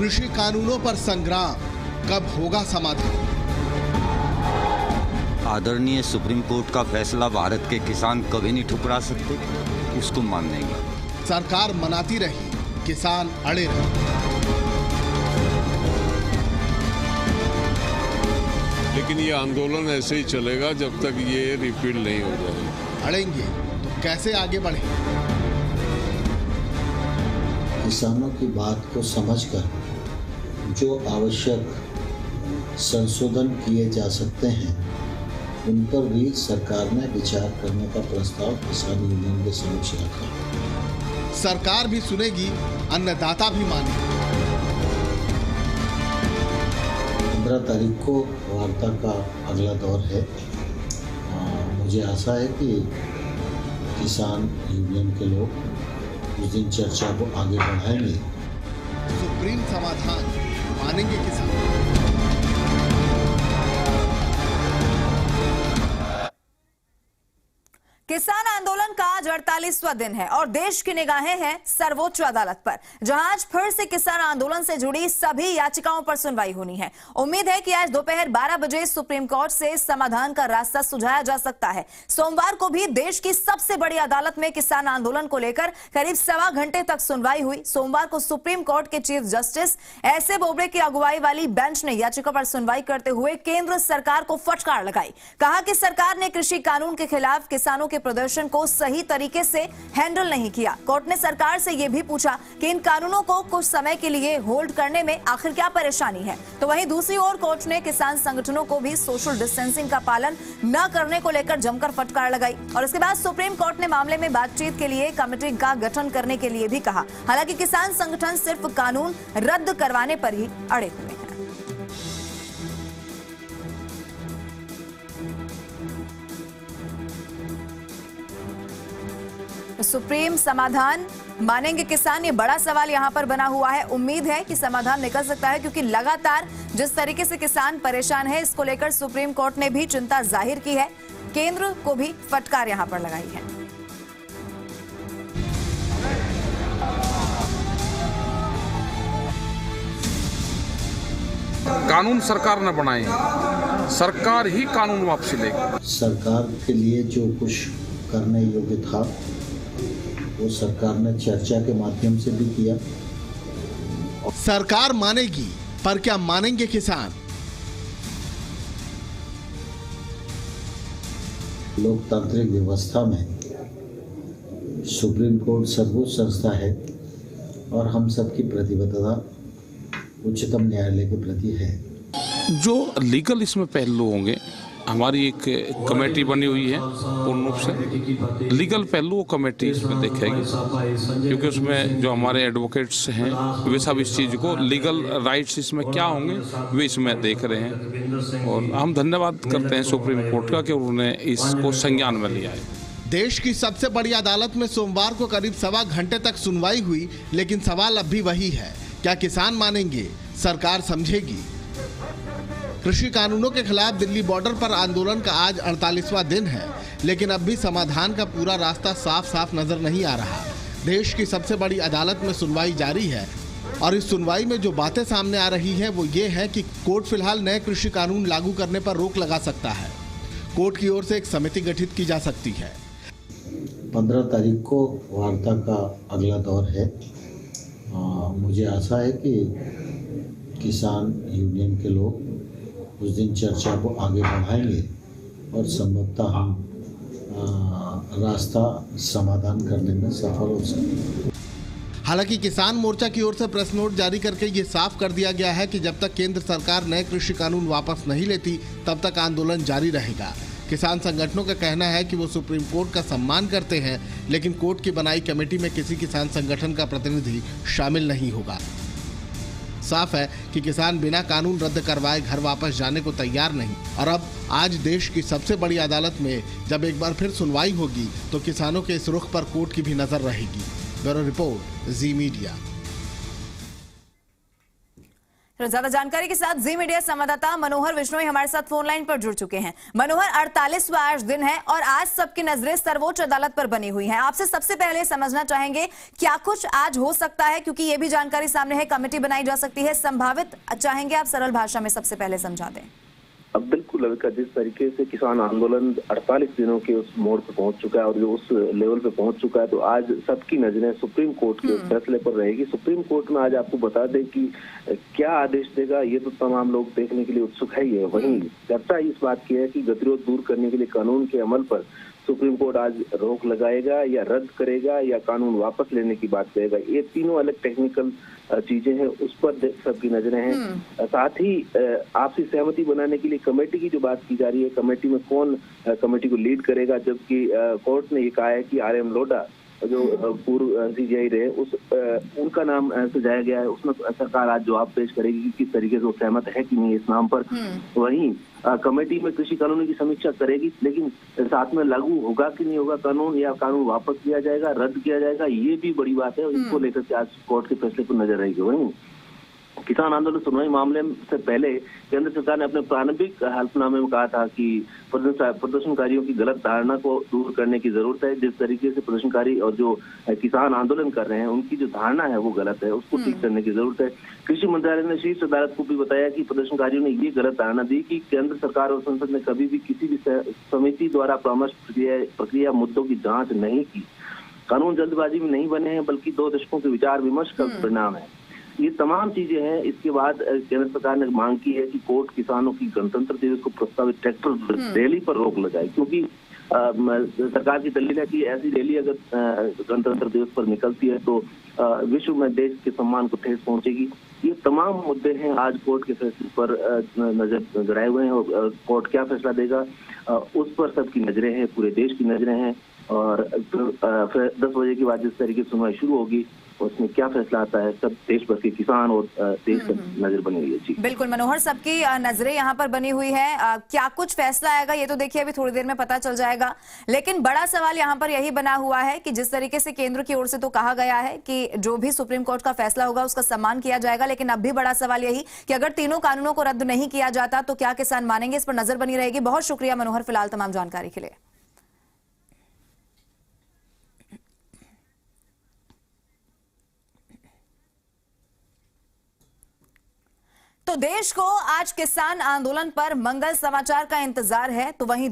कृषि कानूनों पर संग्राम, कब होगा समाधान? आदरणीय सुप्रीम कोर्ट का फैसला भारत के किसान कभी नहीं ठुकरा सकते, उसको मान लेंगे। सरकार मनाती रही, किसान अड़े रहे। लेकिन ये आंदोलन ऐसे ही चलेगा जब तक ये रिपील नहीं हो जाएगा। अड़ेंगे तो कैसे आगे बढ़े? किसानों की बात को समझकर जो आवश्यक संशोधन किए जा सकते हैं उन पर भी सरकार ने विचार करने का प्रस्ताव किसान यूनियन के समक्ष रखा। सरकार भी सुनेगी, अन्नदाता भी मानेगा। 15 तारीख को वार्ता का अगला दौर है। मुझे आशा है कि किसान यूनियन के लोग उस दिन चर्चा को आगे बढ़ाएंगे। सुप्रीम समाधान मानेंगे किसान। किसान आंदोलन का आज 48वां दिन है और देश की निगाहें हैं सर्वोच्च अदालत पर, जहां आज फिर से किसान आंदोलन से जुड़ी सभी याचिकाओं पर सुनवाई होनी है। उम्मीद है कि आज दोपहर 12 बजे सुप्रीम कोर्ट से समाधान का रास्ता सुझाया जा सकता है। सोमवार को भी देश की सबसे बड़ी अदालत में किसान आंदोलन को लेकर करीब सवा घंटे तक सुनवाई हुई। सोमवार को सुप्रीम कोर्ट के चीफ जस्टिस एस.ए. बोबड़े की अगुवाई वाली बेंच ने याचिका पर सुनवाई करते हुए केंद्र सरकार को फटकार लगाई। कहा कि सरकार ने कृषि कानून के खिलाफ किसानों के प्रदर्शन को सही तरीके से हैंडल नहीं किया। कोर्ट ने सरकार से यह भी पूछा कि इन कानूनों को कुछ समय के लिए होल्ड करने में आखिर क्या परेशानी है। तो वहीं दूसरी ओर कोर्ट ने किसान संगठनों को भी सोशल डिस्टेंसिंग का पालन न करने को लेकर जमकर फटकार लगाई और इसके बाद सुप्रीम कोर्ट ने मामले में बातचीत के लिए कमेटी का गठन करने के लिए भी कहा। हालांकि किसान संगठन सिर्फ कानून रद्द करवाने पर ही अड़े हुए हैं। सुप्रीम समाधान मानेंगे किसान, ये बड़ा सवाल यहां पर बना हुआ है। उम्मीद है कि समाधान निकल सकता है क्योंकि लगातार जिस तरीके से किसान परेशान है, इसको लेकर सुप्रीम कोर्ट ने भी चिंता जाहिर की है। केंद्र को भी फटकार यहां पर लगाई है। कानून सरकार न बनाए, सरकार ही कानून वापसी लेगी। सरकार के लिए जो कुछ करने योग्य था वो सरकार ने चर्चा के माध्यम से भी किया। सरकार मानेगी, पर क्या मानेंगे किसान? लोकतांत्रिक व्यवस्था में सुप्रीम कोर्ट सर्वोच्च संस्था है और हम सबकी प्रतिबद्धता उच्चतम न्यायालय के प्रति है। जो लीगल इसमें पहलू होंगे, हमारी एक कमेटी बनी हुई है पूर्ण रूप से लीगल पहलू कमेटी इसमें देखेगी, क्योंकि उसमें जो हमारे एडवोकेट्स हैं वे सब इस चीज़ को लीगल राइट्स इसमें क्या होंगे वे इसमें देख रहे हैं। और हम धन्यवाद करते हैं सुप्रीम कोर्ट का कि उन्होंने इसको संज्ञान में लिया है। देश की सबसे बड़ी अदालत में सोमवार को करीब सवा घंटे तक सुनवाई हुई, लेकिन सवाल अब भी वही है, क्या किसान मानेंगे, सरकार समझेगी? कृषि कानूनों के खिलाफ दिल्ली बॉर्डर पर आंदोलन का आज 48वां दिन है, लेकिन अब भी समाधान का पूरा रास्ता साफ साफ नजर नहीं आ रहा। देश की सबसे बड़ी अदालत में सुनवाई जारी है और इस सुनवाई में जो बातें सामने आ रही हैं वो ये है कि कोर्ट फिलहाल नए कृषि कानून लागू करने पर रोक लगा सकता है। कोर्ट की ओर से एक समिति गठित की जा सकती है। 15 तारीख को वार्ता का अगला दौर है। मुझे आशा है कि किसान यूनियन के लोग उस दिन चर्चा को आगे बढ़ाएंगे और संभवतः हम रास्ता समाधान करने में सफल हो सकते। हालांकि किसान मोर्चा की ओर से प्रेस नोट जारी करके ये साफ कर दिया गया है कि जब तक केंद्र सरकार नए कृषि कानून वापस नहीं लेती तब तक आंदोलन जारी रहेगा। किसान संगठनों का कहना है कि वो सुप्रीम कोर्ट का सम्मान करते हैं, लेकिन कोर्ट की बनाई कमेटी में किसी किसान संगठन का प्रतिनिधि शामिल नहीं होगा। साफ है कि किसान बिना कानून रद्द करवाए घर वापस जाने को तैयार नहीं और अब आज देश की सबसे बड़ी अदालत में जब एक बार फिर सुनवाई होगी तो किसानों के इस रुख पर कोर्ट की भी नजर रहेगी। ब्यूरो रिपोर्ट, जी मीडिया। तो ज्यादा जानकारी के साथ जी मीडिया संवाददाता मनोहर विश्नोई हमारे साथ फोन लाइन पर जुड़ चुके हैं। मनोहर, 48वां आज दिन है और आज सबकी नजरें सर्वोच्च अदालत पर बनी हुई हैं। आपसे सबसे पहले समझना चाहेंगे क्या कुछ आज हो सकता है, क्योंकि ये भी जानकारी सामने है, कमेटी बनाई जा सकती है, संभावित चाहेंगे आप सरल भाषा में सबसे पहले समझा दें। अब बिल्कुल लविका, जिस तरीके से किसान आंदोलन 48 दिनों के उस मोड़ पर पहुंच चुका है और जो उस लेवल पे पहुंच चुका है, तो आज सबकी नजरें सुप्रीम कोर्ट के फैसले पर रहेगी। सुप्रीम कोर्ट में आज आपको बता दें कि क्या आदेश देगा, ये तो तमाम लोग देखने के लिए उत्सुक है ही है। वहीं चर्चा इस बात की है कि गतिरोध दूर करने के लिए कानून के अमल पर सुप्रीम कोर्ट आज रोक लगाएगा या रद्द करेगा या कानून वापस लेने की बात करेगा। ये तीनों अलग टेक्निकल चीजें हैं, उस पर सबकी नजरें हैं। साथ ही आपसी सहमति बनाने के लिए कमेटी की जो बात की जा रही है, कमेटी में कौन कमेटी को लीड करेगा, जबकि कोर्ट ने ये कहा है कि RM लोढ़ा जो पूर्व CJI रहे उनका नाम सुझाया गया है। उसमें सरकार आज जवाब पेश करेगी कि किस तरीके से वो सहमत है कि नहीं इस नाम पर। वहीं कमेटी में कृषि कानूनों की समीक्षा करेगी, लेकिन साथ में लागू होगा कि नहीं होगा कानून, या कानून वापस किया जाएगा, रद्द किया जाएगा, ये भी बड़ी बात है। इसको लेकर के आज कोर्ट के फैसले पर नजर रहेगी। वहीं किसान आंदोलन सुनवाई मामले से पहले केंद्र सरकार ने अपने प्रारंभिक हल्फनामे में कहा था कि प्रदर्शनकारियों की गलत धारणा को दूर करने की जरूरत है। जिस तरीके से प्रदर्शनकारी और जो किसान आंदोलन कर रहे हैं उनकी जो धारणा है वो गलत है, उसको ठीक करने की जरूरत है। कृषि मंत्रालय ने शीर्ष अदालत को भी बताया कि प्रदर्शनकारियों ने ये गलत धारणा दी कि केंद्र सरकार और संसद ने कभी भी किसी भी समिति द्वारा परामर्श प्रक्रिया मुद्दों की जाँच नहीं की। कानून जल्दबाजी में नहीं बने हैं, बल्कि 2 दशकों के विचार विमर्श का परिणाम है। ये तमाम चीजें हैं। इसके बाद केंद्र सरकार ने मांग की है कि कोर्ट किसानों की गणतंत्र दिवस को प्रस्तावित ट्रैक्टर रैली पर रोक लगाए, क्योंकि सरकार की दलील है कि ऐसी रैली अगर गणतंत्र दिवस पर निकलती है तो विश्व में देश के सम्मान को ठेस पहुंचेगी। ये तमाम मुद्दे हैं आज कोर्ट के फैसले पर नजर गड़ाए हुए हैं और कोर्ट क्या फैसला देगा उस पर सबकी नजरें हैं, पूरे देश की नजरें हैं। और फिर 10 बजे के बाद जिस तरीके से सुनवाई शुरू होगी उसमें क्या फैसला आता है, सब देश भर के किसान और देश पर नजर बनी हुई है। जी बिल्कुल मनोहर, सबकी नजरें यहाँ पर बनी हुई है। क्या कुछ फैसला आएगा ये तो देखिए अभी थोड़ी देर में पता चल जाएगा, लेकिन बड़ा सवाल यहाँ पर यही बना हुआ है कि जिस तरीके से केंद्र की ओर से तो कहा गया है कि जो भी सुप्रीम कोर्ट का फैसला होगा उसका सम्मान किया जाएगा, लेकिन अब भी बड़ा सवाल यही कि अगर तीनों कानूनों को रद्द नहीं किया जाता तो क्या किसान मानेंगे, इस पर नजर बनी रहेगी। बहुत शुक्रिया मनोहर फिलहाल तमाम जानकारी के लिए। तो देश को आज किसान आंदोलन पर मंगल समाचार का इंतजार है, तो वहीं